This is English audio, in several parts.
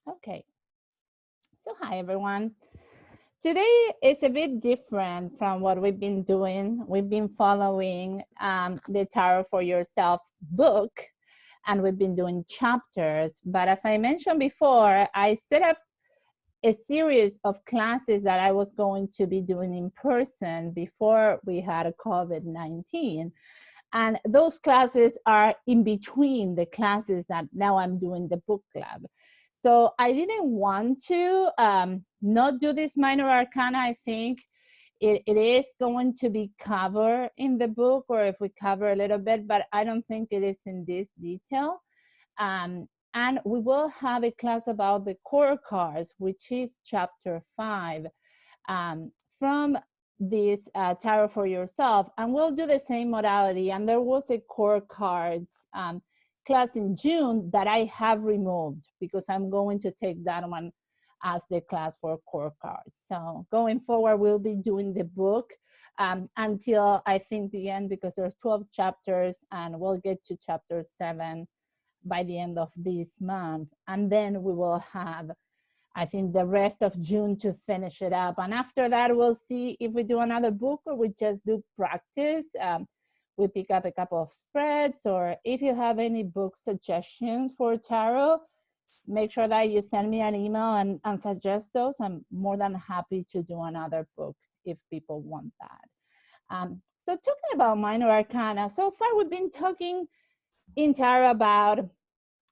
Okay, so hi everyone. Today is a bit different from what we've been doing. We've been following the Tarot for Yourself book, and we've been doing chapters. But as I mentioned before, I set up a series of classes that I was going to be doing in person before we had COVID-19. And those classes are in between the classes that now I'm doing the book club. So I didn't want to not do this minor arcana. I think it is going to be covered in the book, or if we cover a little bit, but I don't think it is in this detail. And we will have a class about the core cards, which is chapter 5 from this Tarot for Yourself. And we'll do the same modality. And there was a core cards class in June that I have removed because I'm going to take that one as the class for core cards. So going forward, we'll be doing the book until I think the end, because there's 12 chapters and we'll get to chapter 7 by the end of this month. And then we will have, I think, the rest of June to finish it up. And after that, we'll see if we do another book or we just do practice. We pick up a couple of spreads, or if you have any book suggestions for tarot, make sure that you send me an email and suggest those. I'm more than happy to do another book if people want that. So talking about minor arcana, so far we've been talking in tarot about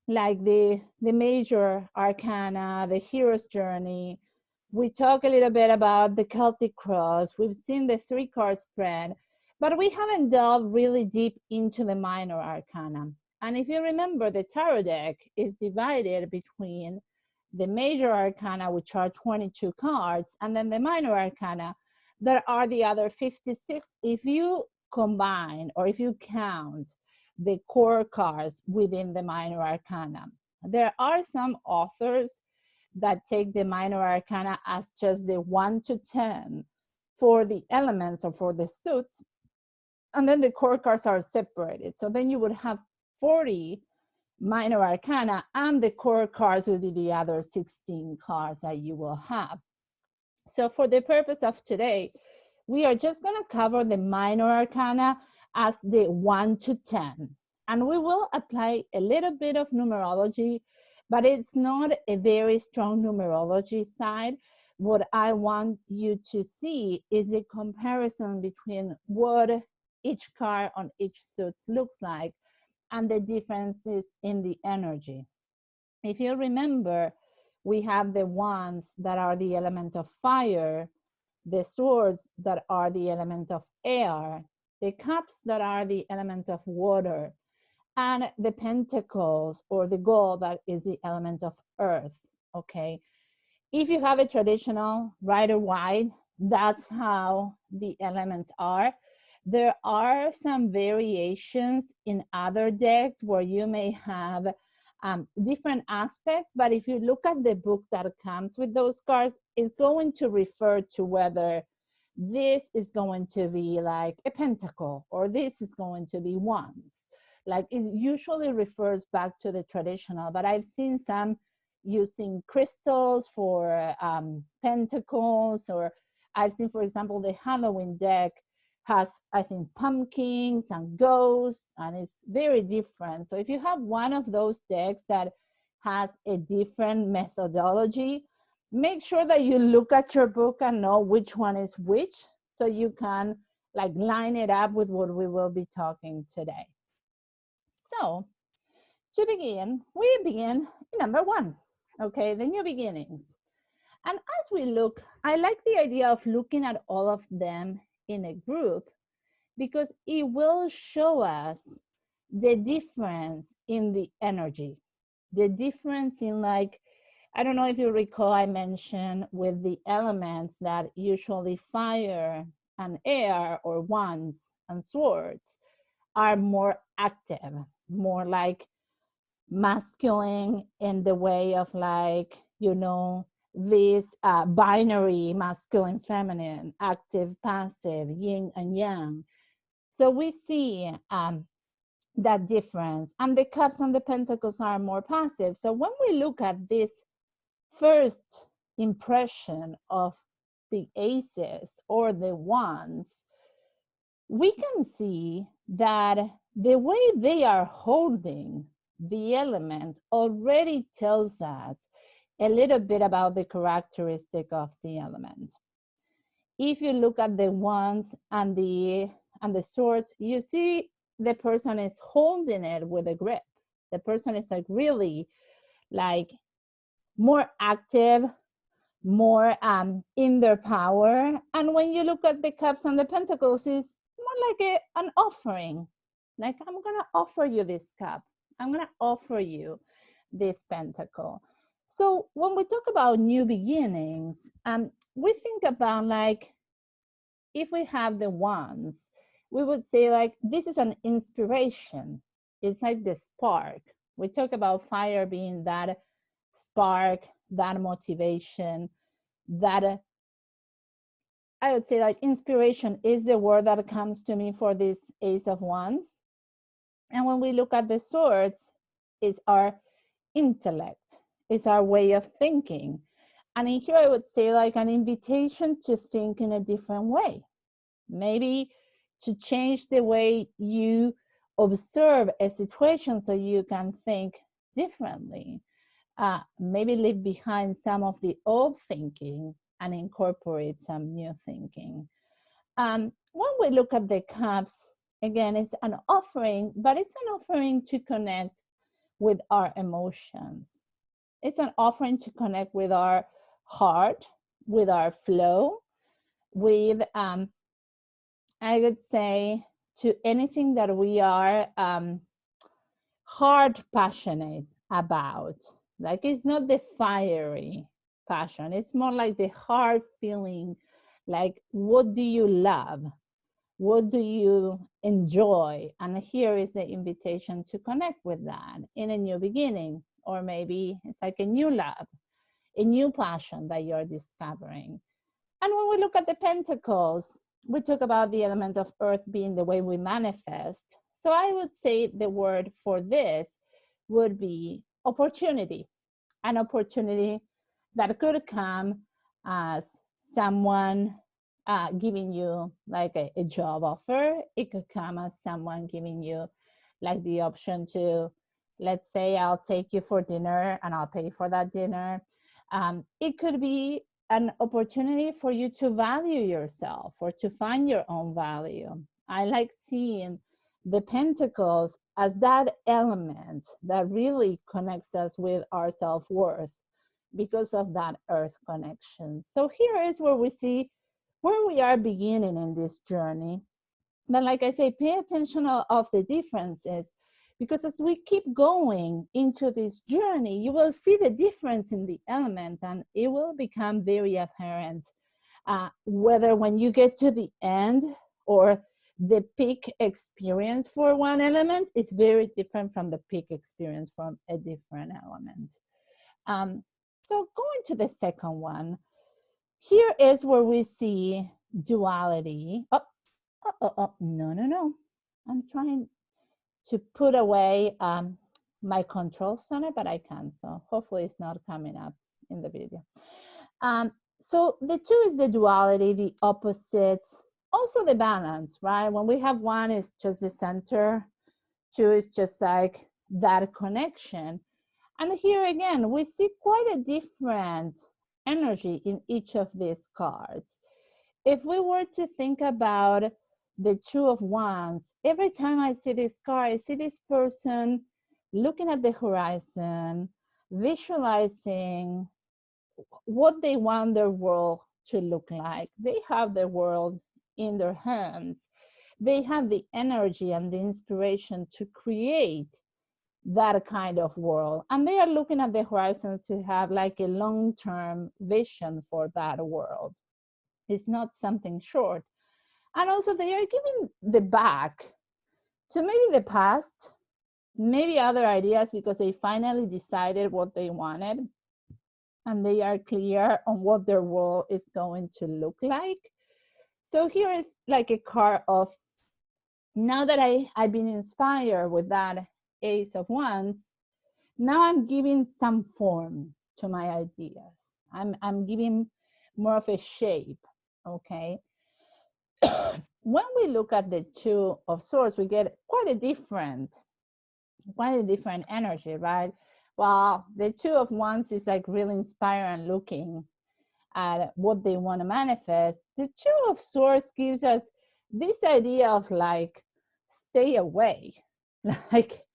like the major arcana, the hero's journey. We talk a little bit about the Celtic cross. We've seen the 3-card spread, but we haven't delved really deep into the minor arcana. And if you remember, the tarot deck is divided between the major arcana, which are 22 cards, and then the minor arcana, there are the other 56 if you combine or if you count the core cards within the minor arcana. There are some authors that take the minor arcana as just the 1 to 10 for the elements or for the suits, and then the core cards are separated. So then you would have 40 minor arcana, and the core cards will be the other 16 cards that you will have. So for the purpose of today, we are just going to cover the minor arcana as the 1 to 10. And we will apply a little bit of numerology, but it's not a very strong numerology side. What I want you to see is the comparison between what each card on each suit looks like and the differences in the energy. If you remember, we have the wands that are the element of fire, the swords that are the element of air, the cups that are the element of water, and the pentacles or the gold that is the element of earth, okay? If you have a traditional Rider Waite, that's how the elements are. There are some variations in other decks where you may have different aspects, but if you look at the book that comes with those cards, it's going to refer to whether this is going to be like a pentacle or this is going to be wands. Like it usually refers back to the traditional, but I've seen some using crystals for pentacles, or I've seen, for example, the Halloween deck has, I think, pumpkins and ghosts, and it's very different. So if you have one of those decks that has a different methodology, make sure that you look at your book and know which one is which, so you can like line it up with what we will be talking today. So to begin, we begin in number 1, okay, the new beginnings. And as we look, I like the idea of looking at all of them in a group because it will show us the difference in the energy, the difference in, like, I don't know if you recall, I mentioned with the elements that usually fire and air or wands and swords are more active, more like masculine in the way of, like, you know, this binary masculine, feminine, active, passive, yin and yang. So we see that difference. And the cups and the pentacles are more passive. So when we look at this first impression of the aces or the wands, we can see that the way they are holding the element already tells us a little bit about the characteristic of the element. If you look at the wands and the swords, you see the person is holding it with a grip. The person is like really like more active, more in their power. And when you look at the cups and the pentacles, it's more like an offering. Like, I'm gonna offer you this cup. I'm gonna offer you this pentacle. So when we talk about new beginnings, we think about like, if we have the wands, we would say like, this is an inspiration. It's like the spark. We talk about fire being that spark, that motivation, that I would say like inspiration is the word that comes to me for this Ace of Wands. And when we look at the swords, it's our intellect, it's our way of thinking. And in here, I would say like an invitation to think in a different way. Maybe to change the way you observe a situation so you can think differently. Maybe leave behind some of the old thinking and incorporate some new thinking. When we look at the cups, again, it's an offering, but it's an offering to connect with our emotions. It's an offering to connect with our heart, with our flow, with, I would say, to anything that we are heart passionate about. Like, it's not the fiery passion, it's more like the heart feeling. Like, what do you love? What do you enjoy? And here is the invitation to connect with that in a new beginning, or maybe it's like a new love, a new passion that you're discovering. And when we look at the pentacles, we talk about the element of earth being the way we manifest. So I would say the word for this would be opportunity. An opportunity that could come as someone giving you like a job offer. It could come as someone giving you like the option to, let's say, I'll take you for dinner and I'll pay for that dinner. It could be an opportunity for you to value yourself or to find your own value. I like seeing the pentacles as that element that really connects us with our self-worth because of that earth connection. So here is where we see where we are beginning in this journey. But like I say, pay attention of the differences, because as we keep going into this journey, you will see the difference in the element and it will become very apparent, whether when you get to the end or the peak experience for one element is very different from the peak experience from a different element. So going to the second one, here is where we see duality. No. I'm trying to put away my control center, but I can't. So hopefully it's not coming up in the video. So the two is the duality, the opposites, also the balance, right? When we have one, it's just the center. Two is just like that connection. And here again, we see quite a different energy in each of these cards. If we were to think about the Two of Wands, every time I see this card, I see this person looking at the horizon, visualizing what they want their world to look like. They have their world in their hands. They have the energy and the inspiration to create that kind of world. And they are looking at the horizon to have like a long-term vision for that world. It's not something short. And also they are giving the back to maybe the past, maybe other ideas, because they finally decided what they wanted and they are clear on what their world is going to look like. So here is like a card of, now that I've been inspired with that Ace of Wands, now I'm giving some form to my ideas. I'm giving more of a shape, okay? When we look at the Two of Swords, we get quite a different energy, right? Well, the Two of Wands is like really inspiring, looking at what they want to manifest. The Two of Swords gives us this idea of like, stay away, like,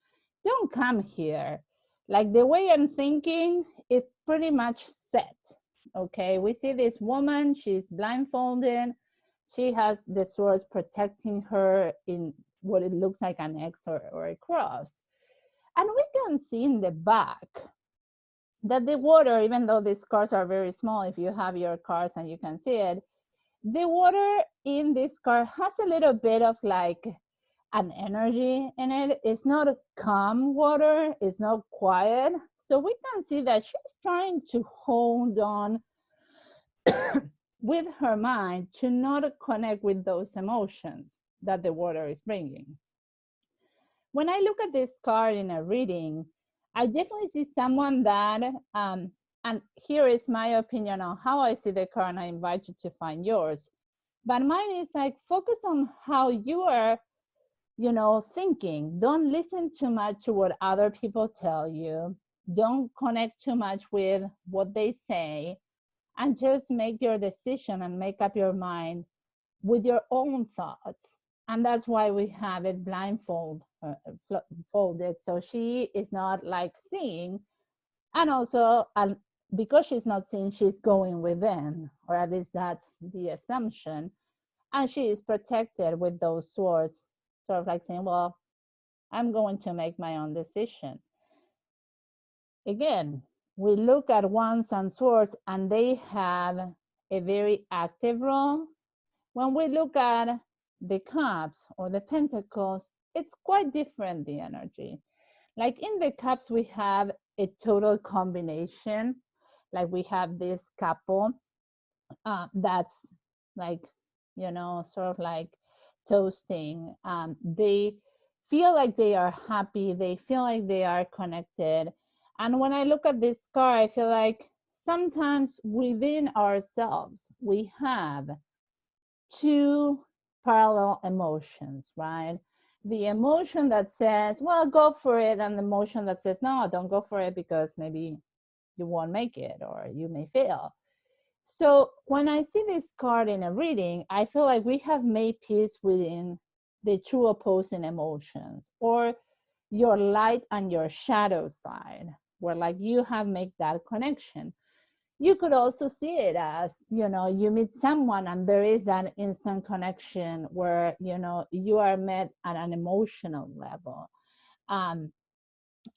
don't come here. Like, the way I'm thinking is pretty much set. Okay, we see this woman, she's blindfolded, she has the swords protecting her in what it looks like an X or a cross. And we can see in the back that the water, even though these cards are very small, if you have your cards and you can see it, the water in this card has a little bit of like an energy in it. It's not a calm water, it's not quiet. So we can see that she's trying to hold on with her mind to not connect with those emotions that the water is bringing. When I look at this card in a reading, I definitely see someone that, and here is my opinion on how I see the card, and I invite you to find yours. But mine is like, focus on how you are, thinking. Don't listen too much to what other people tell you. Don't connect too much with what they say, and just make your decision and make up your mind with your own thoughts. And that's why we have it folded, so she is not like seeing. And also, because she's not seeing, she's going within, or at least that's the assumption. And she is protected with those swords, sort of like saying, well, I'm going to make my own decision. Again, we look at Wands and Swords, and they have a very active role. When we look at the Cups or the Pentacles, it's quite different, the energy. Like in the Cups, we have a total combination. Like we have this couple that's like, sort of like toasting. They feel like they are happy. They feel like they are connected. And when I look at this card, I feel like sometimes within ourselves, we have two parallel emotions, right? The emotion that says, well, go for it, and the emotion that says, no, don't go for it because maybe you won't make it or you may fail. So when I see this card in a reading, I feel like we have made peace within the two opposing emotions, or your light and your shadow side, where like you have made that connection. You could also see it as, you meet someone and there is that instant connection where, you are met at an emotional level. And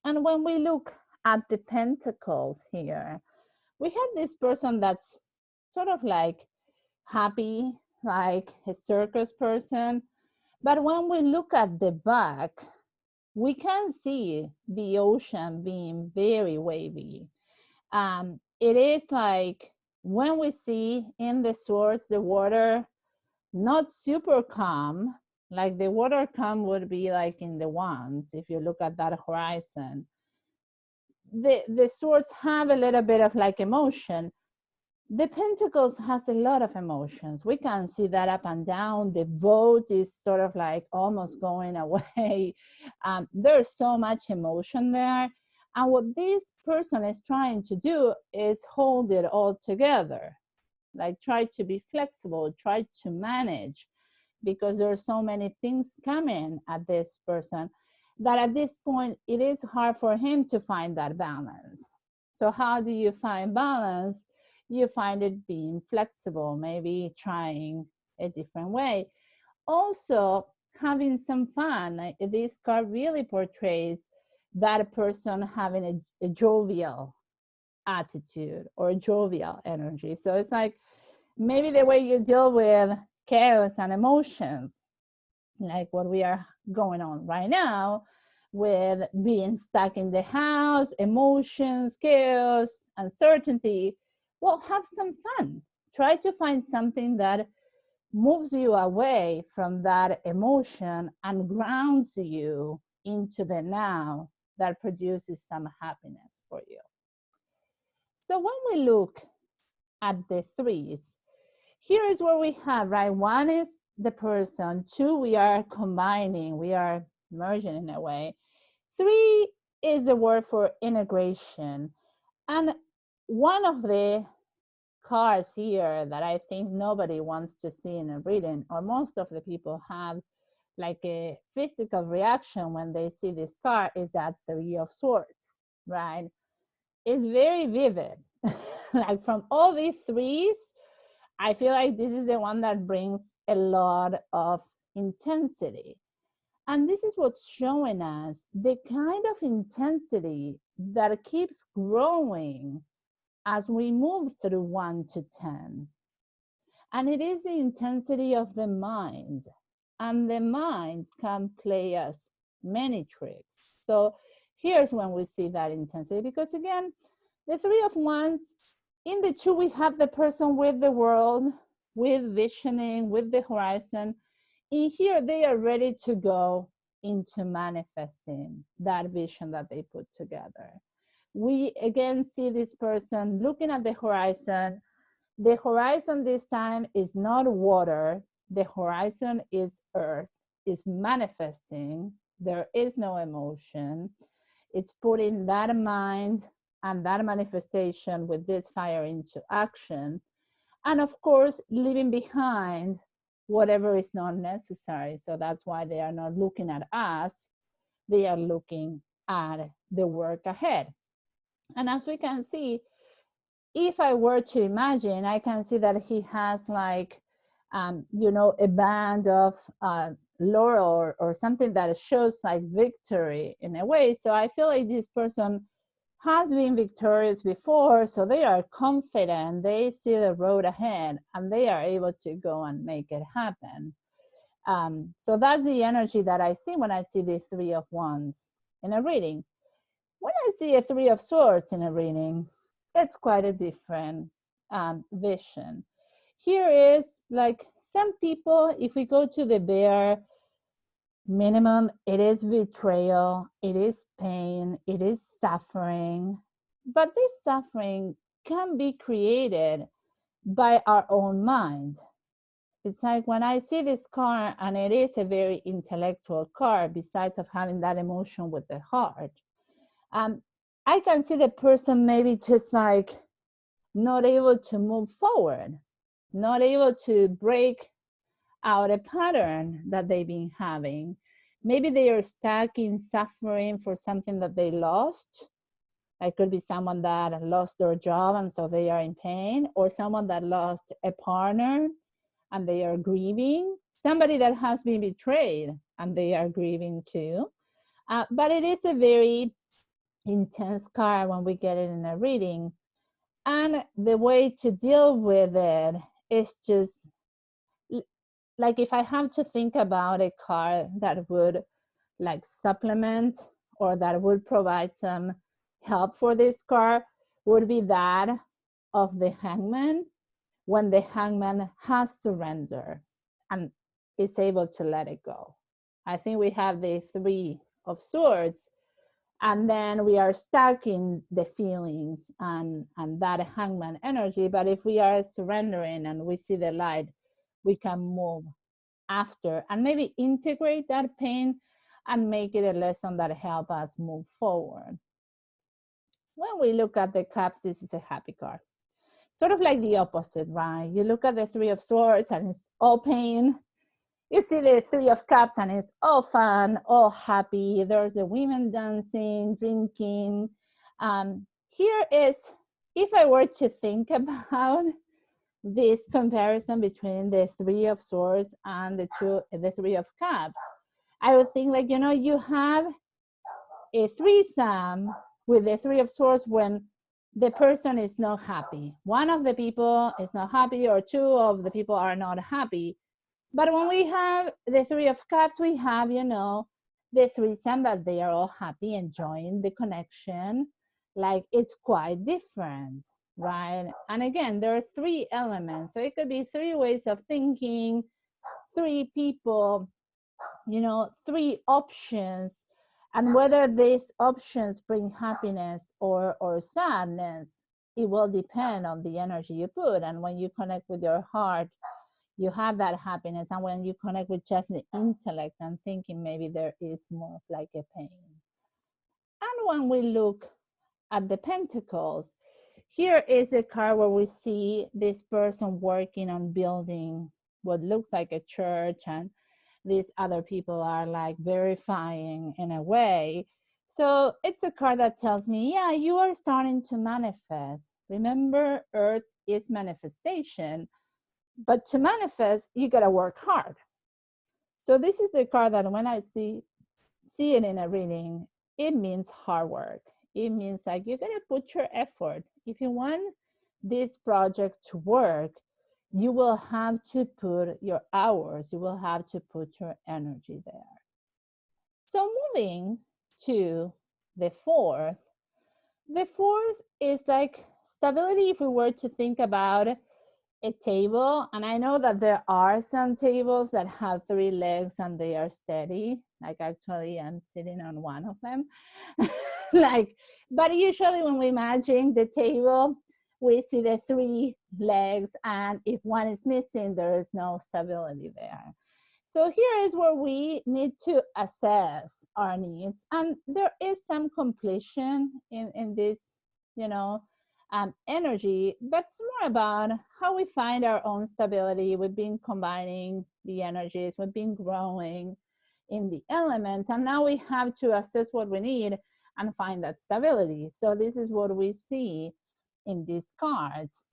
when we look at the Pentacles here, we have this person that's sort of like happy, like a circus person. But when we look at the back, we can see the ocean being very wavy. It is like when we see in the Swords, the water not super calm, like the water calm would be like in the Wands, if you look at that horizon. The Swords have a little bit of like emotion. The Pentacles has a lot of emotions. We can see that up and down. The boat is sort of like almost going away. There's so much emotion there. And what this person is trying to do is hold it all together. Like try to be flexible, try to manage, because there are so many things coming at this person that at this point, it is hard for him to find that balance. So how do you find balance? You find it being flexible, maybe trying a different way. Also, having some fun. This card really portrays that person having a jovial attitude or a jovial energy. So it's like maybe the way you deal with chaos and emotions, like what we are going on right now with being stuck in the house, emotions, chaos, uncertainty. Well, have some fun. Try to find something that moves you away from that emotion and grounds you into the now, that produces some happiness for you. So when we look at the threes, here is where we have, right? One is the person, two, we are combining, we are merging in a way. Three is the word for integration. And one of the cards here that I think nobody wants to see in a reading, or most of the people have like a physical reaction when they see this card, is that Three of Swords, right? It's very vivid. Like from all these threes, I feel like this is the one that brings a lot of intensity. And this is what's showing us the kind of intensity that keeps growing as we move through 1 to 10. And it is the intensity of the mind. And the mind can play us many tricks. So here's when we see that intensity, because again, the Three of Wands, in the two, we have the person with the world, with visioning, with the horizon. In here, they are ready to go into manifesting that vision that they put together. We again see this person looking at the horizon. The horizon this time is not water. The horizon is earth, is manifesting. There is no emotion. It's putting that mind and that manifestation with this fire into action. And of course, leaving behind whatever is not necessary. So that's why they are not looking at us. They are looking at the work ahead. And as we can see, if I were to imagine, I can see that he has like, a band of laurel or something that shows like victory in a way. So I feel like this person has been victorious before, so they are confident, they see the road ahead, and they are able to go and make it happen. So that's the energy that I see when I see the Three of Wands in a reading. When I see a Three of Swords in a reading, it's quite a different vision. Here is like some people, if we go to the bear, minimum, it is betrayal, it is pain, it is suffering. But this suffering can be created by our own mind. It's like when I see this card, and it is a very intellectual card, besides of having that emotion with the heart, I can see the person maybe just like not able to move forward, not able to break out a pattern that they've been having. Maybe they are stuck in suffering for something that they lost. It could be someone that lost their job and so they are in pain, or someone that lost a partner and they are grieving, somebody that has been betrayed and they are grieving too. But it is a very intense card when we get it in a reading. And the way to deal with it is just like, if I have to think about a card that would like supplement or that would provide some help for this card, would be that of the Hangman, when the Hangman has surrendered and is able to let it go. I think we have the Three of Swords, and then we are stuck in the feelings and that Hangman energy. But if we are surrendering and we see the light, we can move after and maybe integrate that pain and make it a lesson that help us move forward. When we look at the cups, this is a happy card. Sort of like the opposite, right? You look at the Three of Swords and it's all pain. You see the Three of Cups and it's all fun, all happy. There's the women dancing, drinking. Here is, if I were to think about this comparison between the Three of Swords and the Three of Cups, I would think like, you have a threesome with the Three of Swords when the person is not happy. One of the people is not happy, or two of the people are not happy. But when we have the Three of Cups, we have, the threesome that they are all happy, enjoying the connection. Like, it's quite different, right? And again, there are three elements. So it could be three ways of thinking, three people, three options. And whether these options bring happiness or sadness, it will depend on the energy you put. And when you connect with your heart, you have that happiness. And when you connect with just the intellect and thinking, maybe there is more of like a pain. And when we look at the Pentacles, here is a card where we see this person working on building what looks like a church, and these other people are like verifying in a way. So it's a card that tells me, yeah, you are starting to manifest. Remember, Earth is manifestation, but to manifest, you got to work hard. So this is a card that when I see it in a reading, it means hard work. It means like you're gonna put your effort. If you want this project to work, you will have to put your hours, you will have to put your energy there. So moving to the fourth is like stability. If we were to think about a table, and I know that there are some tables that have 3 legs and they are steady, like actually I'm sitting on one of them. Like, but usually when we imagine the table, we see the 3 legs, and if one is missing, there is no stability there. So here is where we need to assess our needs, and there is some completion in this, you know, energy, but it's more about how we find our own stability. We've been combining the energies, we've been growing in the element, and now we have to assess what we need and find that stability. So this is what we see in these cards.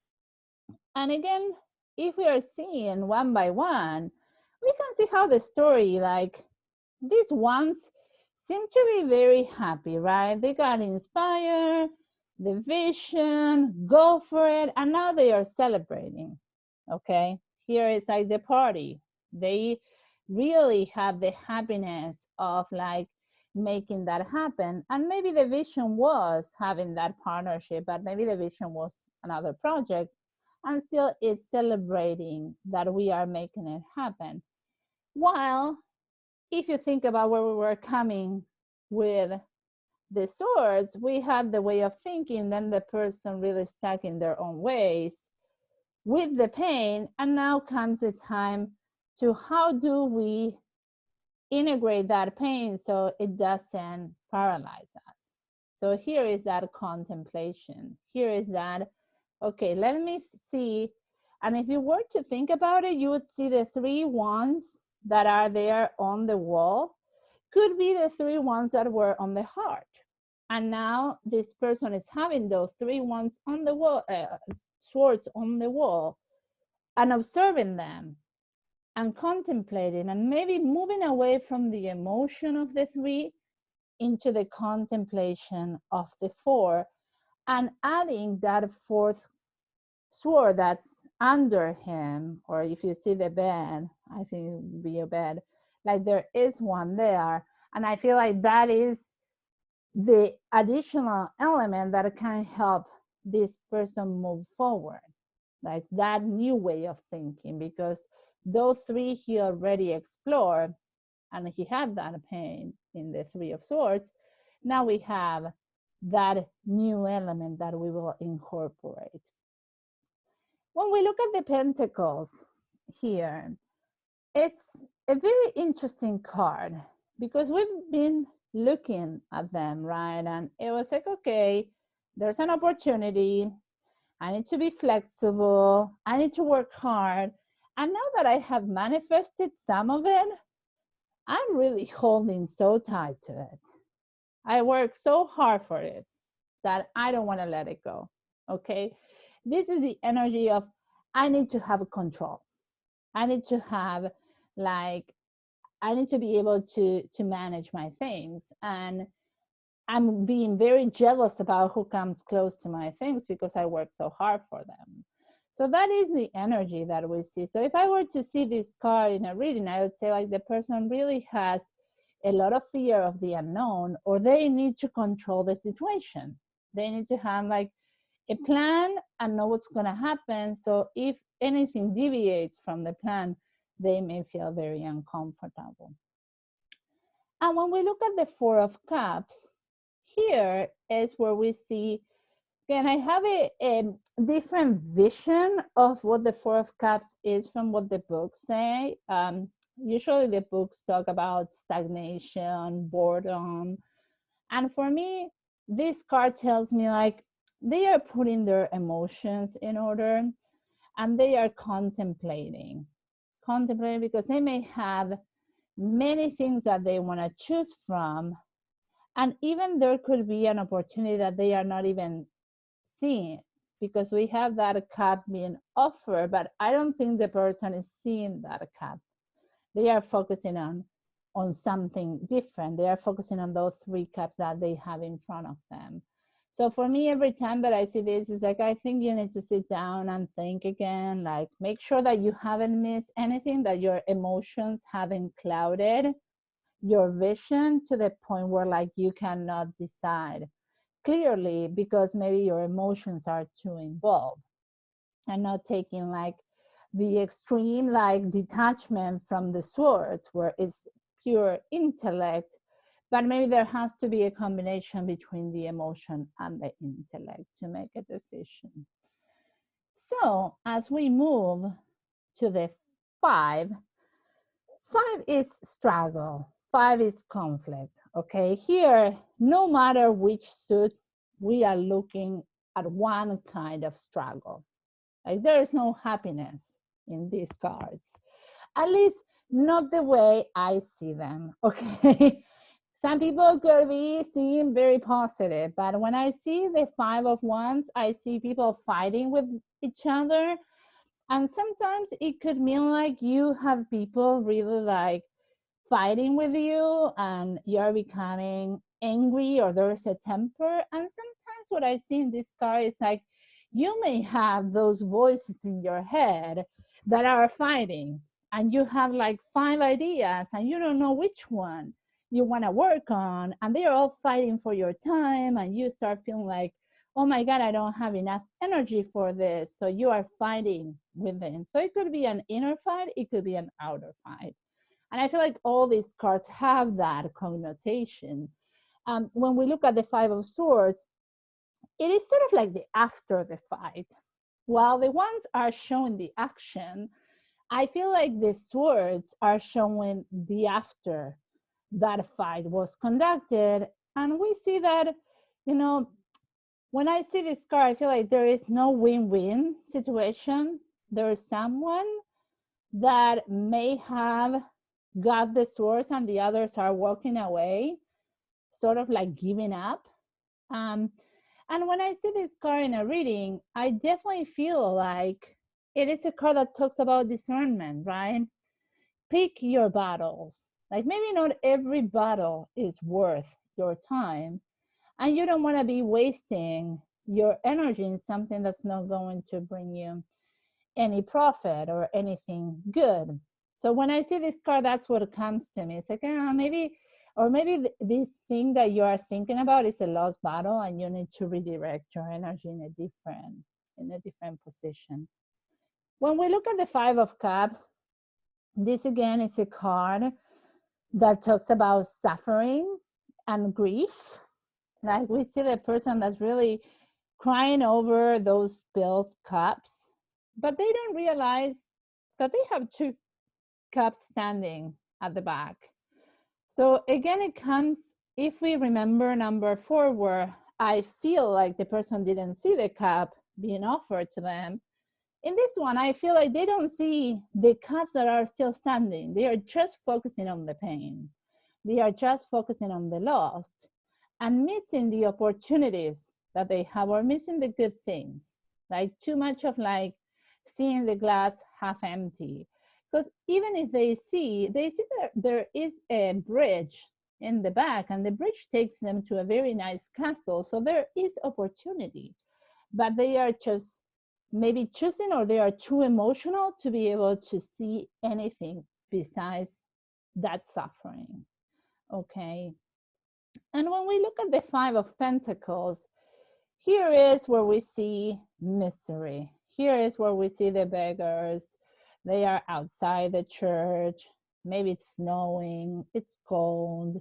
And again, if we are seeing one by one, we can see how the story, like these ones seem to be very happy, right? They got inspired, the vision, go for it, and now they are celebrating. Okay, here is like the party. They really have the happiness of like making that happen. And maybe the vision was having that partnership, but maybe the vision was another project, and still is celebrating that we are making it happen. While if you think about where we were coming with the swords, we have the way of thinking, then the person really stuck in their own ways with the pain, and now comes the time to how do we integrate that pain so it doesn't paralyze us. So here is that contemplation. Here is that, okay, let me see. And if you were to think about it, you would see the 3 wands that are there on the wall could be the 3 ones that were on the heart. And now this person is having those 3 ones on the wall, swords on the wall, and observing them and contemplating, and maybe moving away from the emotion of the 3 into the contemplation of the 4, and adding that 4th sword that's under him, or if you see the bed, I think it would be a bed, like there is one there. And I feel like that is the additional element that can help this person move forward, like that new way of thinking, because those 3 he already explored, and he had that pain in the 3 of swords. Now we have that new element that we will incorporate. When we look at the pentacles here, it's a very interesting card because we've been looking at them, right? And it was like, okay, there's an opportunity. I need to be flexible. I need to work hard. And now that I have manifested some of it, I'm really holding so tight to it. I work so hard for this that I don't want to let it go. Okay. This is the energy of I need to have control. I need to have like, I need to be able to manage my things. And I'm being very jealous about who comes close to my things because I work so hard for them. So that is the energy that we see. So if I were to see this card in a reading, I would say like the person really has a lot of fear of the unknown, or they need to control the situation. They need to have like a plan and know what's going to happen. So if anything deviates from the plan, they may feel very uncomfortable. And when we look at the 4 of Cups, here is where we see, again, I have a different vision of what the Four of Cups is from what the books say. Usually the books talk about stagnation, boredom. And for me, this card tells me like they are putting their emotions in order and they are contemplating because they may have many things that they want to choose from. And even there could be an opportunity that they are not even seeing because we have that cup being offered, but I don't think the person is seeing that cup. They are focusing on something different. They are focusing on those three cups that they have in front of them. So for me, every time that I see this, it's like, I think you need to sit down and think again, like make sure that you haven't missed anything, that your emotions haven't clouded your vision to the point where like you cannot decide clearly because maybe your emotions are too involved and not taking like the extreme like detachment from the swords where it's pure intellect, but maybe there has to be a combination between the emotion and the intellect to make a decision. So as we move to the five is struggle, five is conflict. Okay, here, no matter which suit, we are looking at one kind of struggle. Like there is no happiness in these cards, at least not the way I see them. Okay, some people could be seeing very positive, but when I see the Five of Wands, I see people fighting with each other. And sometimes it could mean like you have people really like fighting with you and you're becoming angry or there's a temper. And sometimes what I see in this card is like you may have those voices in your head that are fighting and you have like five ideas and you don't know which one you want to work on and they're all fighting for your time and you start feeling like, oh my God, I don't have enough energy for this. So you are fighting within. So it could be an inner fight, it could be an outer fight. And I feel like all these cards have that connotation. When we look at the Five of Swords, it is sort of like the after the fight. While the ones are showing the action, I feel like the swords are showing the after that fight was conducted. And we see that, you know, when I see this card, I feel like there is no win-win situation. There is someone that may have got the swords and the others are walking away, sort of like giving up. And when I see this card in a reading, I definitely feel like it is a card that talks about discernment, right? Pick your battles. Like maybe not every battle is worth your time, and you don't want to be wasting your energy in something that's not going to bring you any profit or anything good. So when I see this card, that's what comes to me. It's like, maybe, or maybe this thing that you are thinking about is a lost battle and you need to redirect your energy in a different position. When we look at the Five of Cups, this again is a card that talks about suffering and grief. Like we see the person that's really crying over those spilled cups, but they don't realize that they have two cups standing at the back. So again, it comes, if we remember number 4, where I feel like the person didn't see the cup being offered to them. In this one, I feel like they don't see the cups that are still standing. They are just focusing on the pain. They are just focusing on the loss and missing the opportunities that they have, or missing the good things. Like too much of like seeing the glass half empty. Because even if they see that there is a bridge in the back, and the bridge takes them to a very nice castle. So there is opportunity, but they are just maybe choosing, or they are too emotional to be able to see anything besides that suffering. Okay. And when we look at the Five of Pentacles, here is where we see misery. Here is where we see the beggars. They are outside the church. Maybe it's snowing, it's cold.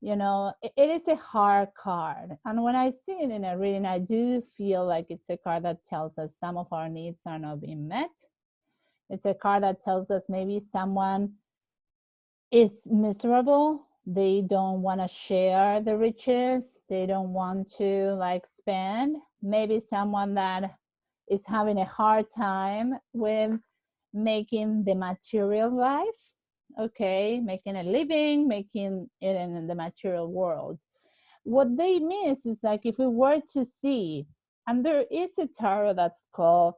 You know, it is a hard card. And when I see it in a reading, I do feel like it's a card that tells us some of our needs are not being met. It's a card that tells us maybe someone is miserable. They don't want to share the riches. They don't want to like spend. Maybe someone that is having a hard time with making the material life, okay, making a living, making it in the material world. What they miss is like if we were to see, and there is a tarot that's called,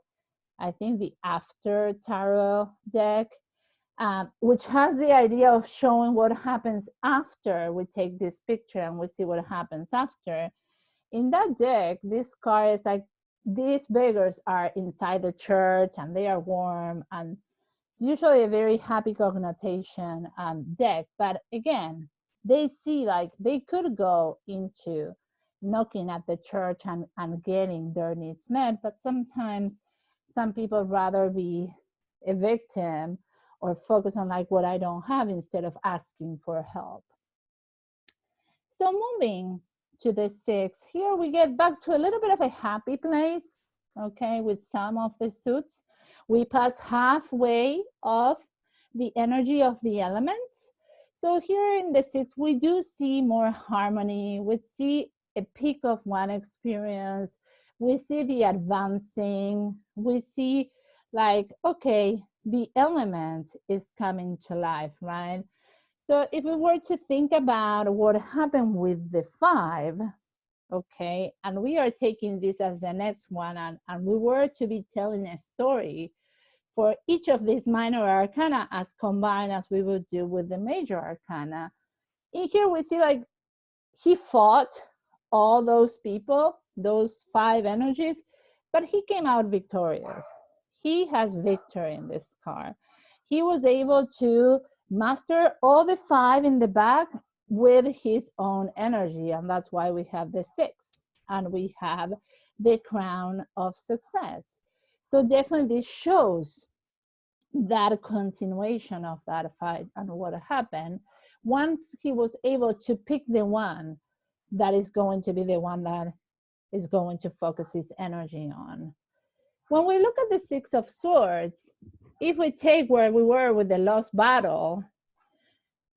I think, the After Tarot deck, which has the idea of showing what happens after we take this picture and we see what happens after. In that deck, this card is like these beggars are inside the church and they are warm, and it's usually a very happy connotation deck. But again, they see like they could go into knocking at the church and getting their needs met, but sometimes some people rather be a victim or focus on like what I don't have instead of asking for help. So moving to the 6, here we get back to a little bit of a happy place, okay, with some of the suits. We pass halfway of the energy of the elements. So here in the 6, we do see more harmony. We see a peak of one experience. We see the advancing. We see like, okay, the element is coming to life, right? So if we were to think about what happened with the 5, okay, and we are taking this as the next one, and we were to be telling a story for each of these minor arcana as combined as we would do with the major arcana. In here we see like he fought all those people, those 5 energies, but he came out victorious. He has victory in this card. He was able to master all the 5 in the back with his own energy, and that's why we have the 6 and we have the crown of success. So definitely this shows that continuation of that fight and what happened once he was able to pick the one that is going to be the one that is going to focus his energy on. When we look at the 6 of Swords, if we take where we were with the lost battle,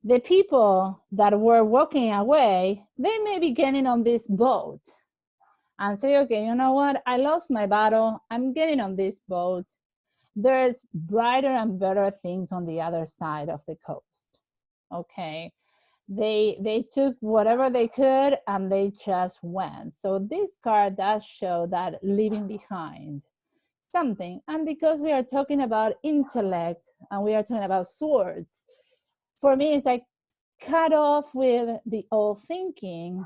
the people that were walking away, they may be getting on this boat and say, okay, you know what? I lost my battle. I'm getting on this boat. There's brighter and better things on the other side of the coast. Okay. They took whatever they could and they just went. So this card does show that leaving behind something. And because we are talking about intellect and we are talking about swords, for me it's like cut off with the old thinking,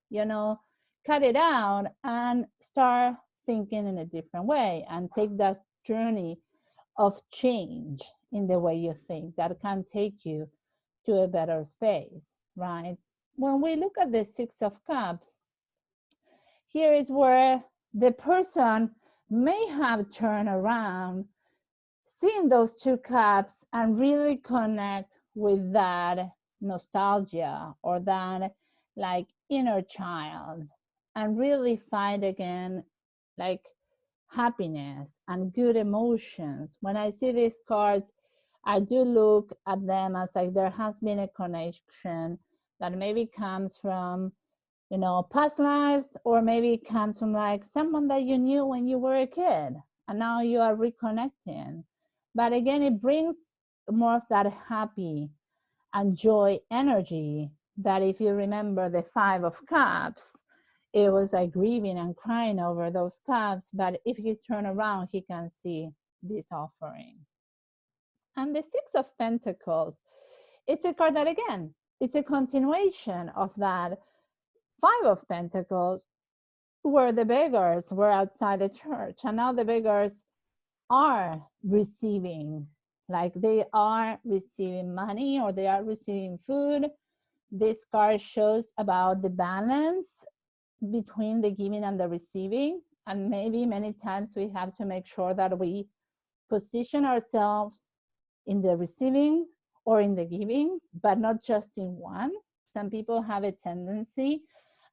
you know, cut it out and start thinking in a different way and take that journey of change in the way you think that can take you to a better space, right? When we look at the 6 of Cups, here is where the person may have turned around, seen those 2 cups and really connect with that nostalgia or that like inner child and really find again like happiness and good emotions. When I see these cards, I do look at them as like there has been a connection that maybe comes from, you know, past lives, or maybe it comes from like someone that you knew when you were a kid and now you are reconnecting. But again, it brings more of that happy and joy energy that if you remember the 5 of Cups, it was like grieving and crying over those cups. But if you turn around, he can see this offering. And the 6 of Pentacles, it's a card that, again, it's a continuation of that 5 of Pentacles, where the beggars were outside the church. And now the beggars are receiving, like they are receiving money or they are receiving food. This card shows about the balance between the giving and the receiving. And maybe many times we have to make sure that we position ourselves in the receiving or in the giving, but not just in one. Some people have a tendency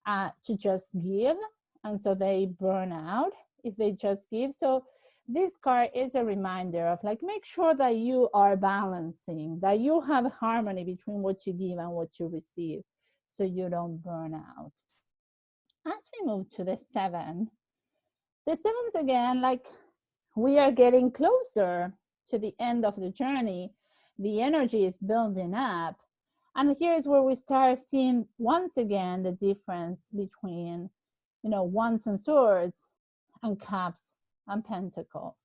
to just give, and so they burn out if they just give. So this card is a reminder of like, make sure that you are balancing, that you have harmony between what you give and what you receive, so you don't burn out. As we move to the sevens again, like, we are getting closer to the end of the journey. The energy is building up. And here's where we start seeing once again the difference between, wands and swords and cups and pentacles.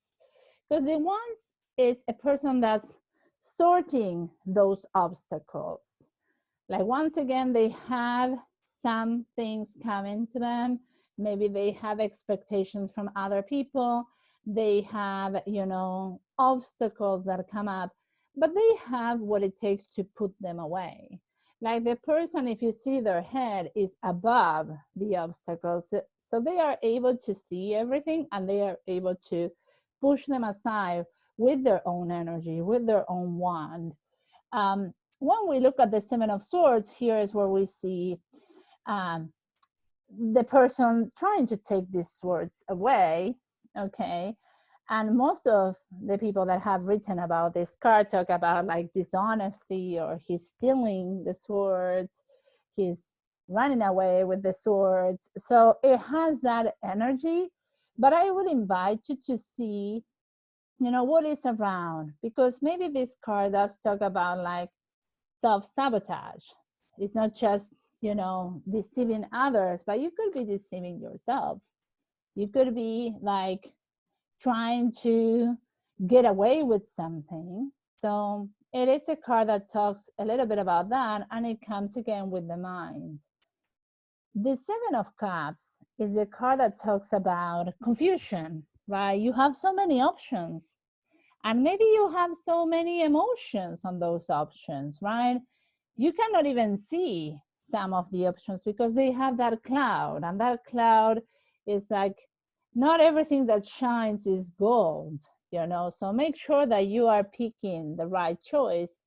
Because the wands is a person that's sorting those obstacles. Like, once again, they have some things coming to them. Maybe they have expectations from other people. They have, obstacles that come up, but they have what it takes to put them away. Like, the person, if you see their head, is above the obstacles. So they are able to see everything, and they are able to push them aside with their own energy, with their own wand. When we look at the Seven of Swords, here is where we see the person trying to take these swords away, okay? And most of the people that have written about this card talk about like dishonesty, or he's stealing the swords, he's running away with the swords. So it has that energy, but I would invite you to see, what is around, because maybe this card does talk about like self-sabotage. It's not just, deceiving others, but you could be deceiving yourself. You could be like trying to get away with something. So it is a card that talks a little bit about that, and it comes again with the mind. The Seven of Cups is a card that talks about confusion, right? You have so many options, and maybe you have so many emotions on those options, right? You cannot even see some of the options because they have that cloud, and that cloud is like, not everything that shines is gold, so make sure that you are picking the right choice.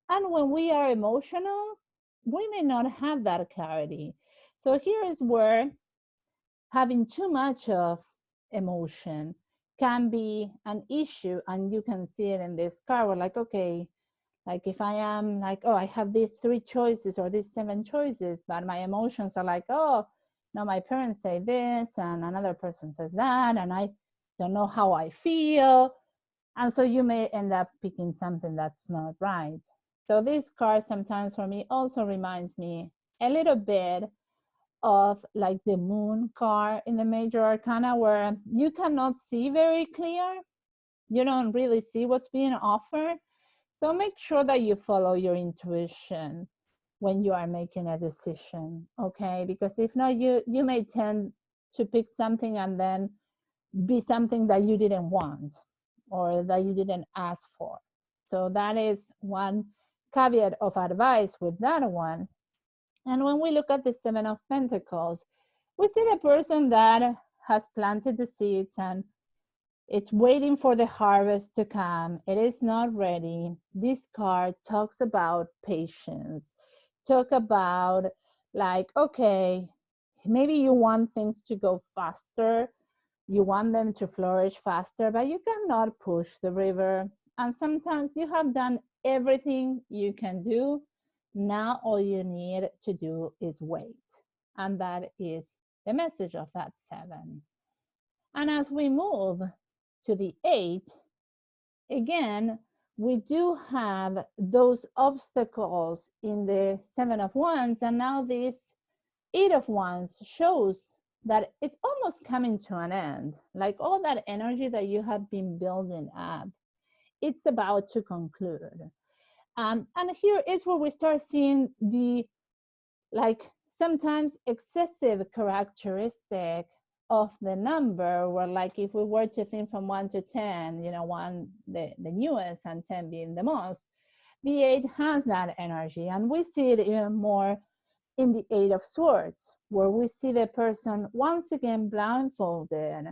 And when we are emotional, we may not have that clarity. So here is where having too much of emotion can be an issue, and you can see it in this card. We're like, okay, like if I am like, oh, I have these 3 choices or these 7 choices, but my emotions are like, oh, no, my parents say this and another person says that, and I don't know how I feel. And so you may end up picking something that's not right. So this card sometimes for me also reminds me a little bit of like the Moon card in the Major Arcana, where you cannot see very clear. You don't really see what's being offered. So make sure that you follow your intuition when you are making a decision, okay? Because if not, you may tend to pick something and then be something that you didn't want or that you didn't ask for. So that is one caveat of advice with that one. And when we look at the Seven of Pentacles, we see the person that has planted the seeds and it's waiting for the harvest to come. It is not ready. This card talks about patience. Talk about like, okay, maybe you want things to go faster. You want them to flourish faster, but you cannot push the river. And sometimes you have done everything you can do. Now all you need to do is wait. And that is the message of that 7. And as we move to the 8, again, we do have those obstacles in the 7 of Wands, and now this 8 of Wands shows that it's almost coming to an end. Like all that energy that you have been building up, it's about to conclude. And here is where we start seeing the, like, sometimes excessive characteristic of the number, where like if we were to think from 1 to 10, 1 the newest and 10 being the most, the 8 has that energy. And we see it even more in the 8 of Swords, where we see the person once again blindfolded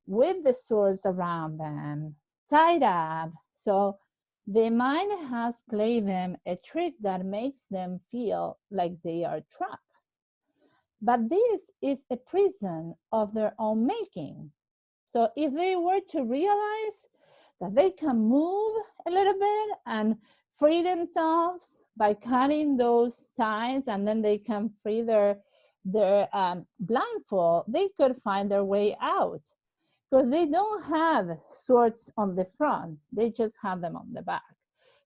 with the swords around them, tied up. So the mind has played them a trick that makes them feel like they are trapped. But this is a prison of their own making. So if they were to realize that they can move a little bit and free themselves by cutting those ties, and then they can free their blindfold, they could find their way out, because they don't have swords on the front, they just have them on the back.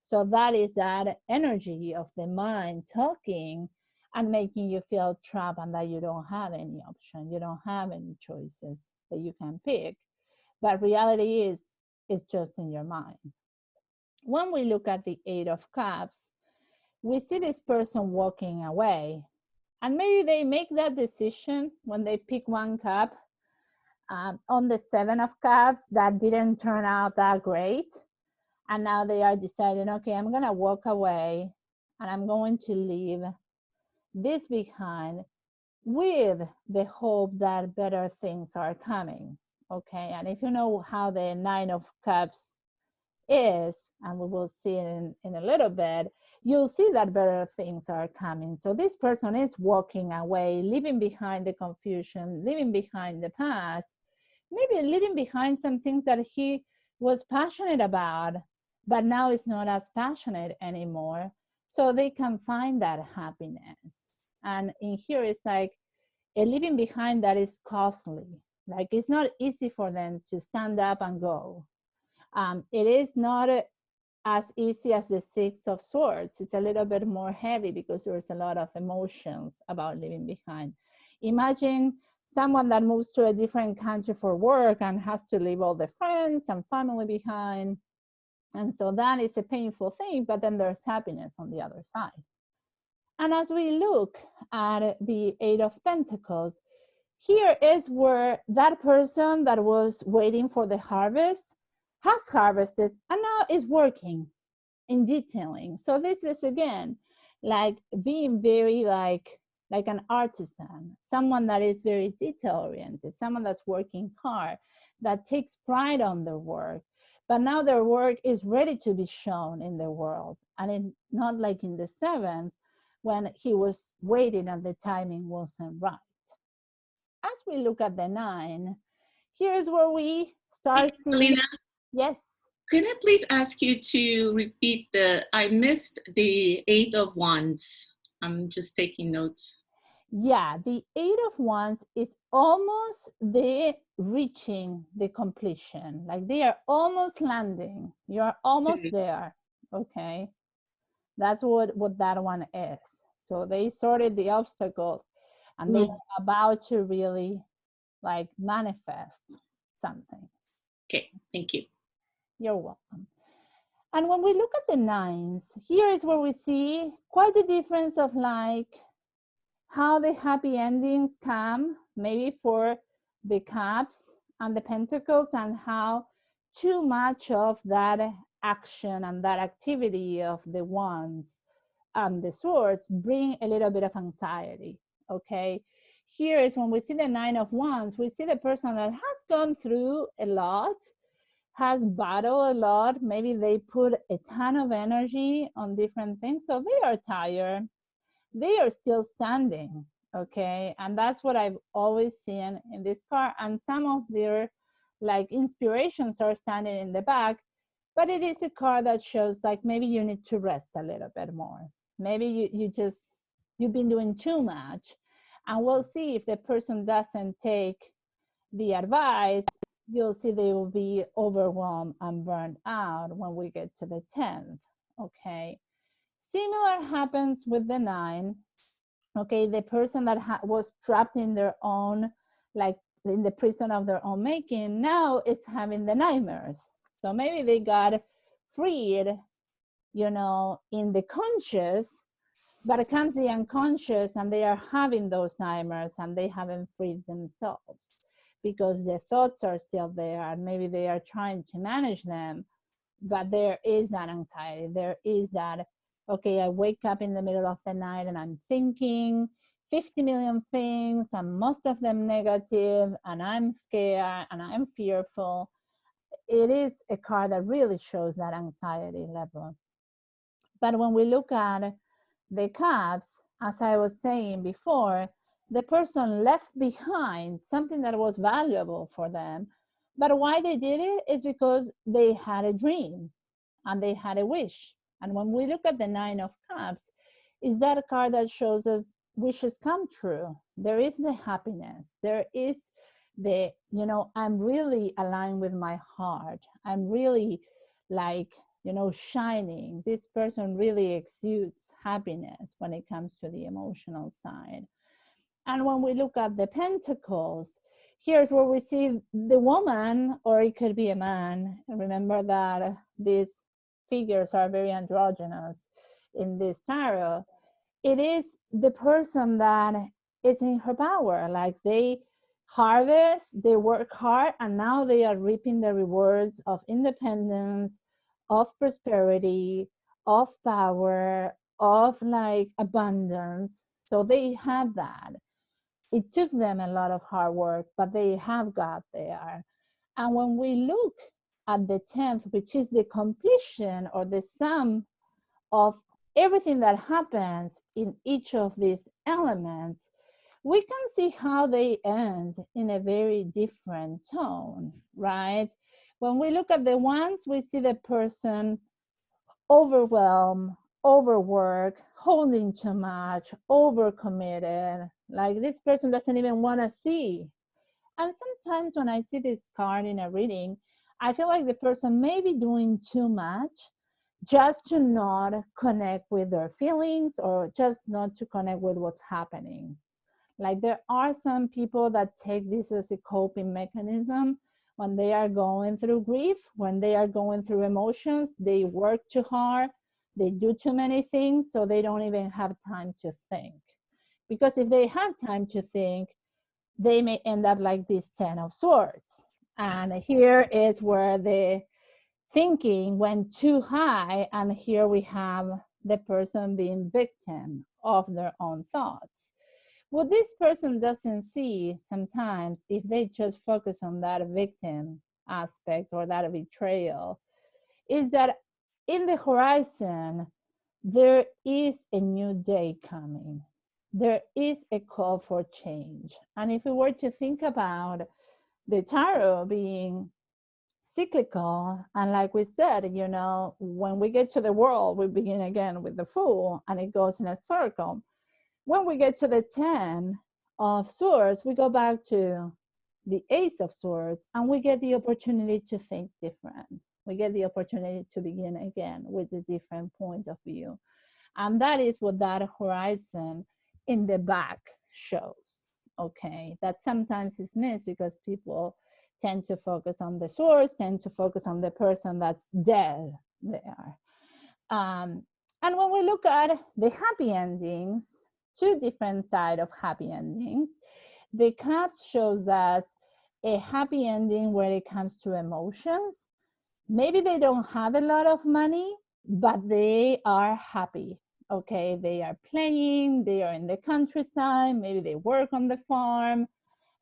So that is that energy of the mind talking and making you feel trapped, and that you don't have any option, you don't have any choices that you can pick. But reality is it's just in your mind. When we look at the Eight of Cups, we see this person walking away, and maybe they make that decision when they pick one cup on the Seven of Cups that didn't turn out that great. And now they are deciding, okay, I'm going to walk away and I'm going to leave this behind with the hope that better things are coming. Okay. And if you know how the Nine of Cups is, and we will see it in a little bit, you'll see that better things are coming. So this person is walking away, leaving behind the confusion, leaving behind the past, maybe leaving behind some things that he was passionate about, but now is not as passionate anymore. So they can find that happiness. And in here, it's like a leaving behind that is costly. Like it's not easy for them to stand up and go. It is not as easy as the Six of Swords. It's a little bit more heavy because there's a lot of emotions about leaving behind. Imagine someone that moves to a different country for work and has to leave all the friends and family behind. And so that is a painful thing, but then there's happiness on the other side. And as we look at the Eight of Pentacles, here is where that person that was waiting for the harvest has harvested and now is working in detailing. So this is again like being very like an artisan, someone that is very detail oriented, someone that's working hard, that takes pride on their work, but now their work is ready to be shown in the world. And not like in the Seventh when he was waiting and the timing wasn't right. As we look at the Nine, here's where we start seeing. Yes. Could I please ask you to repeat I missed the Eight of Wands. I'm just taking notes. Yeah, the Eight of Wands is almost the reaching the completion. Like they are almost landing. You are almost there. Okay. That's what that one is. So they sorted the obstacles and they are about to really like manifest something. Okay, thank you. You're welcome. And when we look at the nines, here is where we see quite the difference of like how the happy endings come, maybe for the cups and the pentacles, and how too much of that action and that activity of the wands and the swords bring a little bit of anxiety. Okay, here is when we see the Nine of Wands, we see the person that has gone through a lot, has battled a lot. Maybe they put a ton of energy on different things, so they are tired. They are still standing, okay? And that's what I've always seen in this card. And some of their like inspirations are standing in the back, but it is a card that shows like maybe you need to rest a little bit more. Maybe you've been doing too much. And we'll see if the person doesn't take the advice, you'll see they will be overwhelmed and burned out when we get to the 10th, okay? Similar happens with the 9, okay? The person that was trapped in their own, like in the prison of their own making, now is having the nightmares. So maybe they got freed, you know, in the conscious, but it comes the unconscious and they are having those nightmares and they haven't freed themselves because the thoughts are still there and maybe they are trying to manage them, but there is that anxiety. There is that, okay, I wake up in the middle of the night and I'm thinking 50 million things and most of them negative and I'm scared and I'm fearful. it is a card that really shows that anxiety level. But when we look at the cups, as I was saying before, the person left behind something that was valuable for them. But why they did it is because they had a dream and they had a wish. And when we look at the Nine of Cups, is that a card that shows us wishes come true. There is the happiness. There is the, I'm really aligned with my heart. I'm really like, shining. This person really exudes happiness when it comes to the emotional side. And when we look at the pentacles, here's where we see the woman, or it could be a man. Remember that these figures are very androgynous in this tarot. It is the person that is in her power. Like they harvest, they work hard, and now they are reaping the rewards of independence, of prosperity, of power, of like abundance. So they have that. It took them a lot of hard work, but they have got there. And when we look at the 10th, which is the completion or the sum of everything that happens in each of these elements, we can see how they end in a very different tone, right? When we look at the ones, we see the person overwhelmed, overworked, holding too much, overcommitted. Like this person doesn't even want to see. And sometimes when I see this card in a reading, I feel like the person may be doing too much just to not connect with their feelings or just not to connect with what's happening. Like there are some people that take this as a coping mechanism when they are going through grief, when they are going through emotions, they work too hard, they do too many things, so they don't even have time to think. Because if they had time to think, they may end up like this 10 of Swords. And here is where the thinking went too high, and here we have the person being victim of their own thoughts. What this person doesn't see sometimes, if they just focus on that victim aspect or that betrayal, is that in the horizon, there is a new day coming. There is a call for change. And if we were to think about the tarot being cyclical, and like we said, when we get to the world, we begin again with the Fool and it goes in a circle. When we get to the 10 of Swords, we go back to the Ace of Swords and we get the opportunity to think different. We get the opportunity to begin again with a different point of view. And that is what that horizon in the back shows, okay? That sometimes is missed because people tend to focus on the swords, tend to focus on the person that's dead there. And when we look at the happy endings, two different sides of happy endings, the Cups shows us a happy ending where it comes to emotions. Maybe they don't have a lot of money, but they are happy. Okay, they are playing, they are in the countryside, maybe they work on the farm,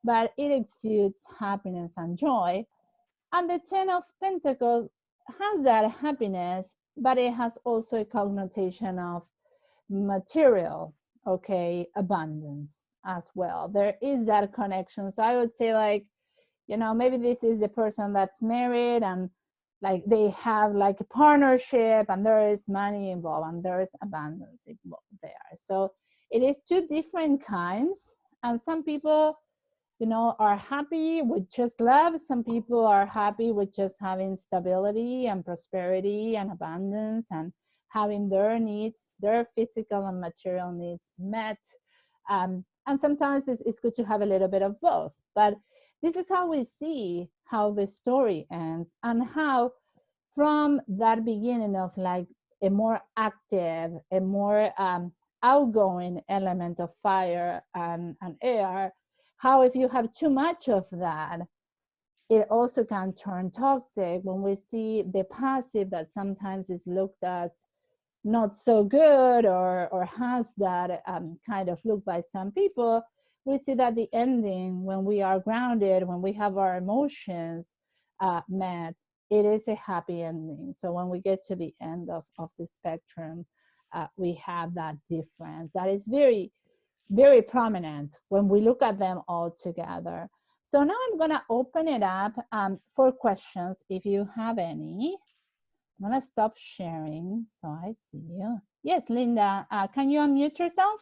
but it exudes happiness and joy. And the 10 of Pentacles has that happiness, but it has also a connotation of material, okay, abundance as well. There is that connection. So I would say, like, maybe this is the person that's married and like they have like a partnership and there is money involved and there is abundance involved there. So it is two different kinds. And some people, are happy with just love. Some people are happy with just having stability and prosperity and abundance and having their needs, their physical and material needs met. And sometimes it's good to have a little bit of both. But this is how we see how the story ends and how from that beginning of like a more active, a more outgoing element of fire and air, how if you have too much of that, it also can turn toxic. When we see the passive that sometimes is looked as not so good or has that kind of look by some people, we see that the ending, when we are grounded, when we have our emotions met, it is a happy ending. So when we get to the end of the spectrum, we have that difference that is very, very prominent when we look at them all together. So now I'm going to open it up for questions if you have any. I'm going to stop sharing so I see you. Yes, Linda, can you unmute yourself?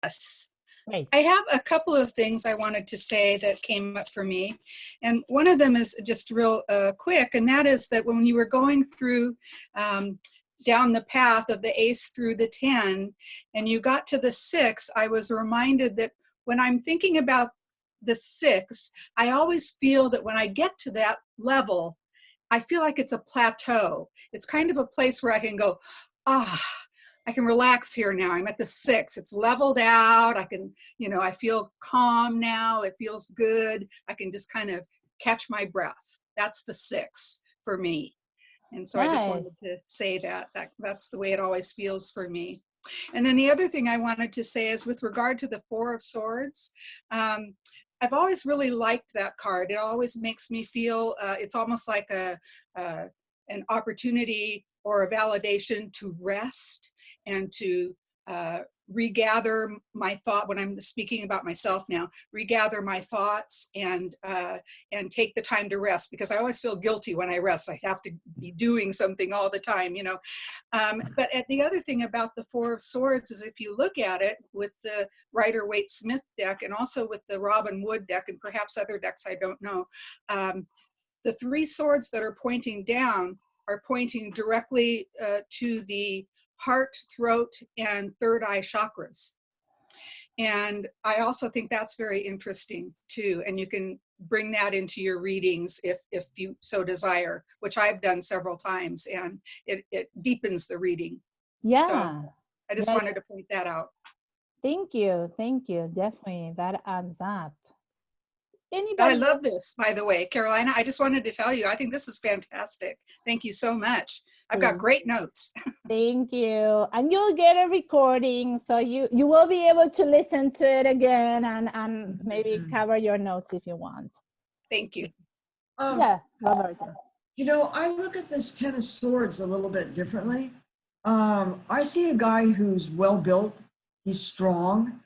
Yes. Great. I have a couple of things I wanted to say that came up for me. And one of them is just real quick, and that is that when you were going through down the path of the ace through the 10, and you got to the 6, I was reminded that when I'm thinking about the 6, I always feel that when I get to that level, I feel like it's a plateau. It's kind of a place where I can go, I can relax here now. I'm at the 6. It's leveled out. I can, I feel calm now. It feels good. I can just kind of catch my breath. That's the 6 for me. And so I just wanted to say that's the way it always feels for me. And then the other thing I wanted to say is with regard to the 4 of Swords, I've always really liked that card. It always makes me feel, it's almost like an opportunity or a validation to rest and to regather my thought when I'm speaking about myself now, regather my thoughts and take the time to rest, because I always feel guilty when I rest. I have to be doing something all the time, But the other thing about the 4 of Swords is if you look at it with the Rider-Waite-Smith deck and also with the Robin Wood deck and perhaps other decks I don't know, the 3 swords that are pointing down are pointing directly to the heart, throat, and third eye chakras. And I also think that's very interesting too. And you can bring that into your readings if you so desire, which I've done several times, and it deepens the reading. Yeah. So I just wanted to point that out. Thank you. Thank you. Definitely. That adds up. Anybody I love this, by the way, Carolina. I just wanted to tell you, I think this is fantastic. Thank you so much. I've got great notes. Thank you. And you'll get a recording, so you will be able to listen to it again and maybe cover your notes if you want. Thank you. Yeah, Roberta. I look at this 10 of Swords a little bit differently. I see a guy who's well built, he's strong,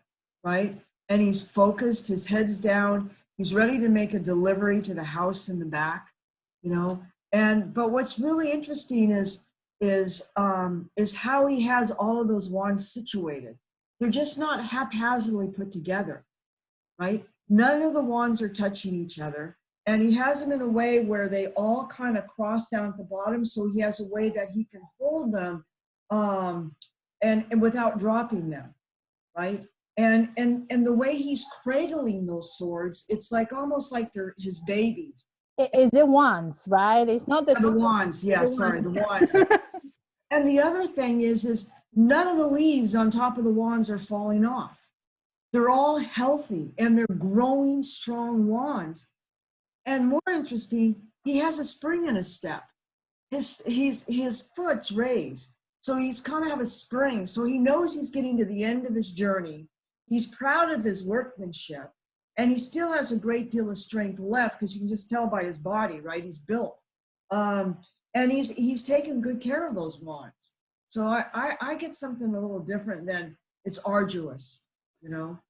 right? And he's focused, his head's down, he's ready to make a delivery to the house in the back, but what's really interesting is how he has all of those wands situated. They're just not haphazardly put together, right? None of the wands are touching each other. And he has them in a way where they all kind of cross down at the bottom. So he has a way that he can hold them and without dropping them, right? And the way he's cradling those swords, it's like almost like they're his babies. It's the wands, right? It's not the wands. Yeah, sorry, the wands. And the other thing is none of the leaves on top of the wands are falling off. They're all healthy and they're growing strong wands. And more interesting, he has a spring in his step. His foot's raised. So he's kind of have a spring. So he knows he's getting to the end of his journey. He's proud of his workmanship. And he still has a great deal of strength left, because you can just tell by his body, right? He's built. And he's taken good care of those wands. So I get something a little different than it's arduous, And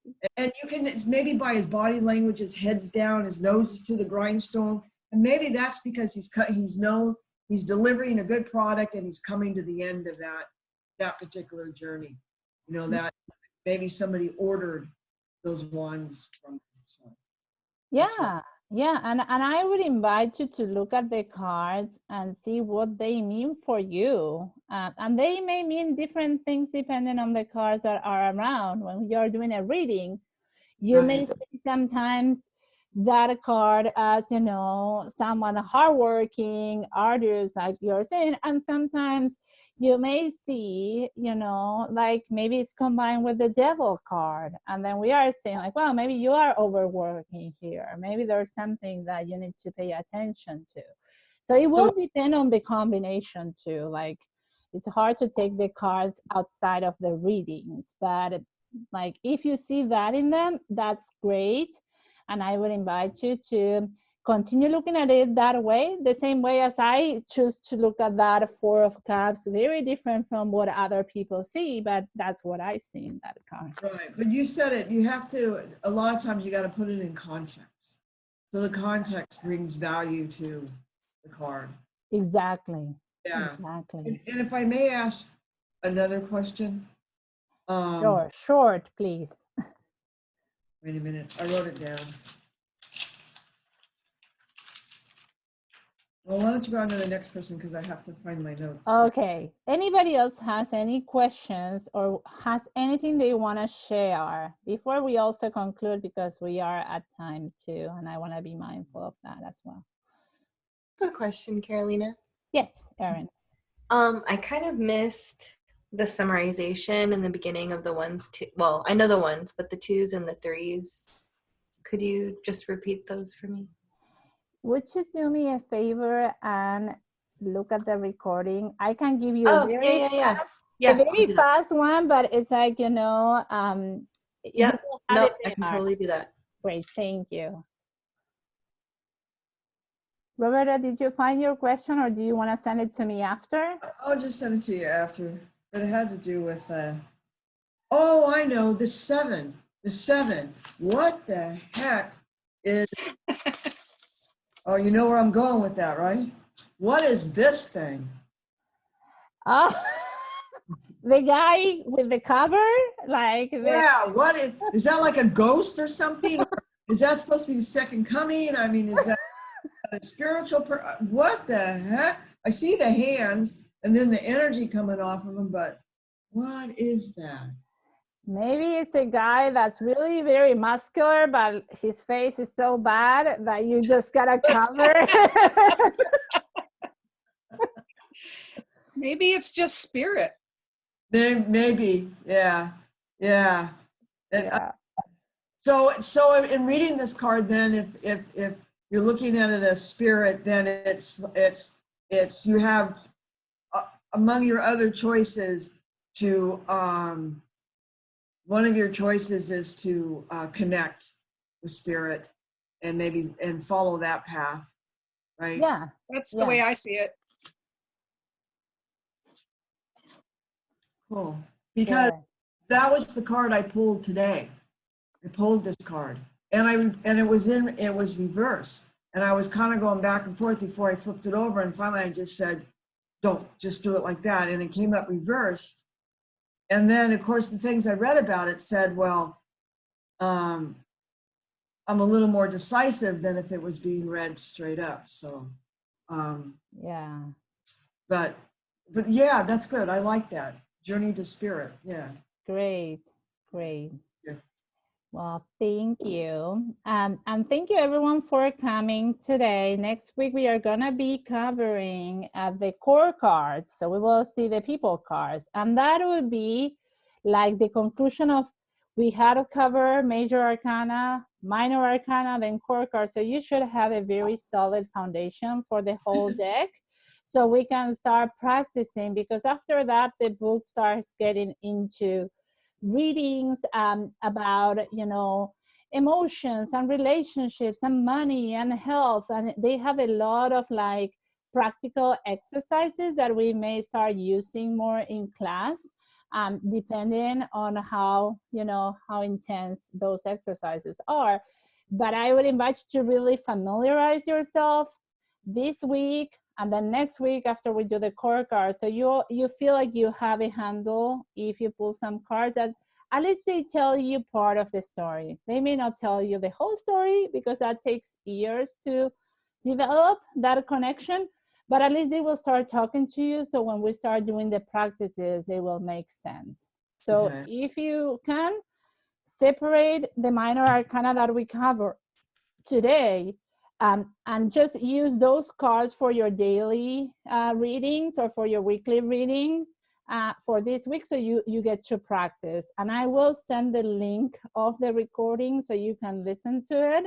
you can, it's maybe by his body language, his head's down, his nose is to the grindstone. And maybe that's because he's delivering a good product and he's coming to the end of that particular journey. That maybe somebody ordered those wands from him. So yeah. And I would invite you to look at the cards and see what they mean for you. And they may mean different things depending on the cards that are around. When you're doing a reading, you may see sometimes that card as, someone hardworking, arduous, like you're saying, and sometimes you may see, like maybe it's combined with the devil card, and then we are saying like, well, maybe you are overworking here, maybe there's something that you need to pay attention to. So it will depend on the combination too. Like, it's hard to take the cards outside of the readings, but if you see that in them, that's great. And I would invite you to continue looking at it that way, the same way as I choose to look at that Four of Cups, very different from what other people see, but that's what I see in that card. Right, but you said it, you have to, a lot of times you got to put it in context. So the context brings value to the card. Exactly. Yeah. Exactly. And if I may ask another question. Sure, short, please. Wait a minute, I wrote it down. Well, why don't you go on to the next person because I have to find my notes. Okay. Anybody else has any questions or has anything they want to share before we also conclude, because we are at time too, and I want to be mindful of that as well. Good question, Carolina. Yes, Erin. I kind of missed the summarization in the beginning of the ones, two. Well, I know the ones, but the twos and the threes. Could you just repeat those for me? Would you do me a favor and look at the recording? I can give you a very Yeah, a very I'll do that. fast one, but it's like, you know, Yeah, you will have no, it I can there. totally do that. Great, thank you. Roberta, did you find your question or do you want to send it to me after? I'll just send it to you after, but it had to do with, oh, I know, the seven. What the heck is, oh, you know where I'm going with that, right? What is this thing? Oh, the guy with the cover? Like, Yeah, what is that, like a ghost or something? Or is that supposed to be the second coming? I mean, is that a spiritual, what the heck? I see the hands and then the energy coming off of them, but what is that? maybe it's a guy that's really very muscular, but his face is so bad that you just gotta cover. Maybe it's just spirit. Maybe, yeah. Yeah. So in reading this card, then if you're looking at it as spirit, then it's you have among your other choices to one of your choices is to connect with spirit and maybe and follow that path, right? Yeah. That's the way I see it. Cool. Because Good. that was the card I pulled today. I pulled this card, and it was reverse, and I was kind of going back and forth before I flipped it over, and finally I just said, "Don't just do it like that," and it came up reversed. And then, of course, the things I read about it said, "Well, I'm a little more decisive than if it was being read straight up." So, Yeah. but yeah, that's good. I like that. Journey to spirit. Yeah. Great. Great. Yeah. Well, thank you. And thank you everyone for coming today. Next week, we are gonna be covering the core cards. So we will see the people cards. And that will be like the conclusion of, we had to cover major arcana, minor arcana, then core cards. So you should have a very solid foundation for the whole deck. So we can start practicing, because after that, the book starts getting into readings about, you know, emotions and relationships and money and health, and they have a lot of like practical exercises that we may start using more in class, depending on how, you know, how intense those exercises are. But I would invite you to really familiarize yourself this week and then next week after we do the core cards, so you feel like you have a handle. If you pull some cards that at least they tell you part of the story. They may not tell you the whole story, because that takes years to develop that connection, but at least they will start talking to you. So when we start doing the practices, they will make sense. So Okay. if you can separate the minor arcana that we cover today, and just use those cards for your daily readings or for your weekly reading for this week, so you get to practice. And I will send the link of the recording so you can listen to it,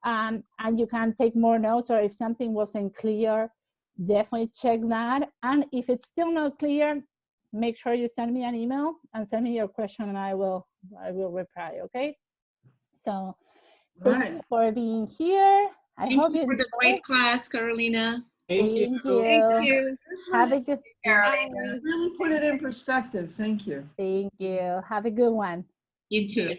and you can take more notes, or if something wasn't clear, definitely check that. And if it's still not clear, make sure you send me an email and send me your question, and I will reply. Okay, so thank you for being here. I Thank hope you you for the enjoy. great class, Carolina. Thank you. Thank you. This Have a was good. really put it in perspective. Thank you. Thank you. Have a good one. You too.